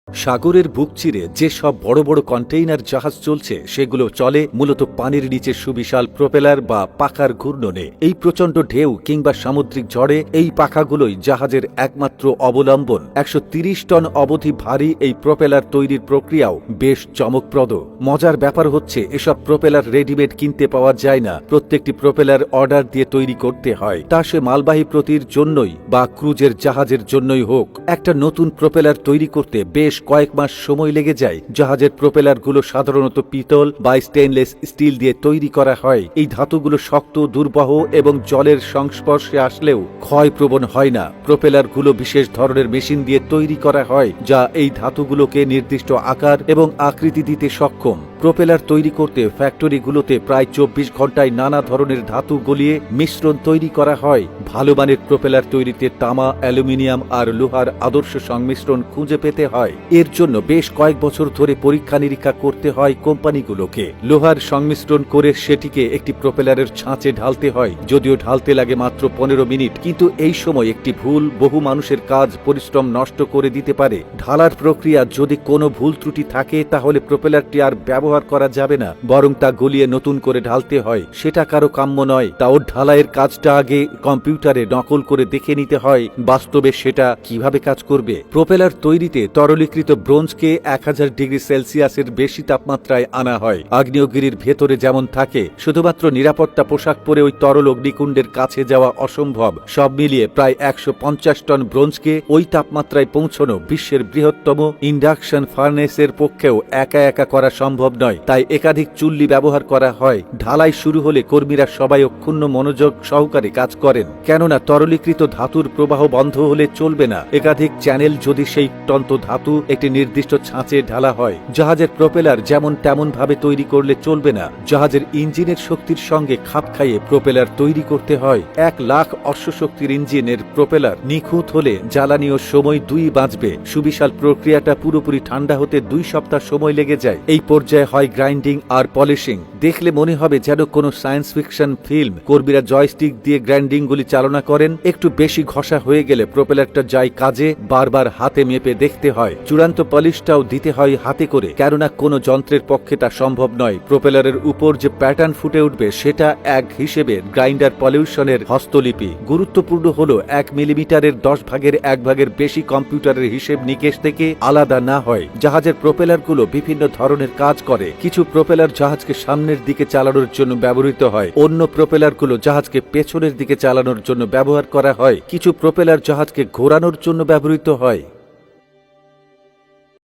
সাগরের বুক চিরে যেসব বড় বড় কন্টেইনার জাহাজ চলছে সেগুলো চলে মূলত পানির নিচে সুবিশাল প্রোপেলার বা পাখার ঘূর্ণনে। এই প্রচণ্ড ঢেউ কিংবা সামুদ্রিক ঝড়ে এই পাখাগুলোই জাহাজের একমাত্র অবলম্বন। ১৩০ টন অবধি ভারী এই প্রোপেলার তৈরির প্রক্রিয়াও বেশ চমকপ্রদ। মজার ব্যাপার হচ্ছে এসব প্রোপেলার রেডিমেড কিনতে পাওয়া যায় না, প্রত্যেকটি প্রোপেলার অর্ডার দিয়ে তৈরি করতে হয়, তা সে মালবাহী প্রতির জন্যই বা ক্রুজের জাহাজের জন্যই হোক। একটা নতুন প্রোপেলার তৈরি করতে বেশ কয়েক মাস সময় লেগে যায়। জাহাজের প্রোপেলারগুলো সাধারণত পিতল বা স্টেইনলেস স্টিল দিয়ে তৈরি করা হয়। এই ধাতুগুলো শক্ত, দুর্বহ এবং জলের সংস্পর্শে আসলেও ক্ষয়প্রবণ হয় না। প্রোপেলারগুলো বিশেষ ধরনের মেশিন দিয়ে তৈরি করা হয় যা এই ধাতুগুলোকে নির্দিষ্ট আকার এবং আকৃতি দিতে সক্ষম। প্রোপেলার তৈরি করতে ফ্যাক্টরিগুলোতে প্রায় ২৪ ঘন্টায় নানা ধরনের ধাতু গলিয়ে মিশ্রণ তৈরি করা হয়। ভালো মানের প্রোপেলার তৈরিতে তামা, অ্যালুমিনিয়াম আর লোহার আদর্শ সংমিশ্রণ খুঁজে পেতে হয়। এর জন্য বেশ কয়েক বছর ধরে পরীক্ষা নিরীক্ষা করতে হয় কোম্পানিগুলোকে। লোহার সংমিশ্রণ করে সেটিকে একটি প্রোপেলারের ছাঁচে ঢালতে হয়, যদিও ঢালতে লাগে মাত্র ১৫ মিনিট। কিন্তু এই সময় একটি ভুল বহু মানুষের কাজ, পরিশ্রম নষ্ট করে দিতে পারে। ঢালার প্রক্রিয়া যদি কোনো ভুল ত্রুটি থাকে তাহলে প্রোপেলারটি আর ব্যবহার করা যাবে না, বরং তা গলিয়ে নতুন করে ঢালতে হয়। সেটা কারো কাম্য নয়। তাও ঢালাইয়ের কাজটা আগে কম্পিউটারে নকল করে দেখে নিতে হয় বাস্তবে সেটা কিভাবে কাজ করবে। প্রোপেলার তৈরিতে তরলীকৃত ব্রোঞ্জকে ১০০০ ডিগ্রি সেলসিয়াসের বেশি তাপমাত্রায় আনা হয়। আগ্নেয়গিরির ভেতরে যেমন থাকে, শুধুমাত্র নিরাপত্তা পোশাক পরে ওই তরল অগ্নিকুণ্ডের কাছে যাওয়া অসম্ভব। সব মিলিয়ে প্রায় ১৫০ টন ব্রোঞ্জকে ওই তাপমাত্রায় পৌঁছানো বিশ্বের বৃহত্তম ইন্ডাকশন ফার্নেসের পক্ষেও একা একা করা সম্ভব নয়। তাই একাধিক চুল্লি ব্যবহার করা হয়। ঢালাই শুরু হলে কর্মীরা সবাই অক্ষুণ্ণ মনোযোগ সহকারে কাজ করেন, কেননা তরলীকৃত ধাতুর প্রবাহ বন্ধ হলে চলবে না। একাধিক চ্যানেল যদি সেই তন্ত ধাতু একটি নির্দিষ্ট ছাঁচে ঢালা হয়। জাহাজের প্রোপেলার যেমন তেমন ভাবে তৈরি করলে চলবে না। জাহাজের ইঞ্জিনের শক্তির সঙ্গে খাপ খাইয়ে প্রোপেলার তৈরি করতে হয়। ১,০০,০০০ অশ্বশক্তির ইঞ্জিনের প্রোপেলার নিখুঁত হলে জ্বালানি ও সময় দুই বাঁচবে। সুবিশাল প্রক্রিয়াটা পুরোপুরি ঠান্ডা হতে ২ সপ্তাহ সময় লেগে যায়। এই পর্যায়ে হয় গ্রাইন্ডিং আর পলিশিং। দেখলে মনে হবে যেন কোনো সায়েন্স ফিকশন ফিল্ম। কর্মীরা জয়স্টিক দিয়ে গ্রাইন্ডিংগুলি চালনা করেন। একটু বেশি ঘষা হয়ে গেলে প্রোপেলারটা যায় কাজে, বারবার হাতে মেপে দেখতে হয়। চূড়ান্ত পলিশটাও দিতে হয় হাতে করে, কেননা কোনো যন্ত্রের পক্ষে তা সম্ভব নয়। প্রোপেলারের উপর যে প্যাটার্ন ফুটে উঠবে সেটা এক হিসেবে গ্রাইন্ডার পলিউশনের হস্তলিপি। গুরুত্বপূর্ণ হলো ১ মিলিমিটারের ১০ ভাগের ১ ভাগের বেশি কম্পিউটারের হিসেব নিকেশ থেকে আলাদা না হয়। জাহাজের প্রোপেলারগুলো বিভিন্ন ধরনের কাজ করে। কিছু প্রোপেলার জাহাজকে সামনের দিকে চালানোর জন্য ব্যবহৃত হয়, অন্য প্রোপেলারগুলো জাহাজকে পেছনের দিকে চালানোর জন্য ব্যবহার করা হয়। কিছু প্রোপেলার জাহাজকে ঘোরানোর জন্য ব্যবহৃত হয়।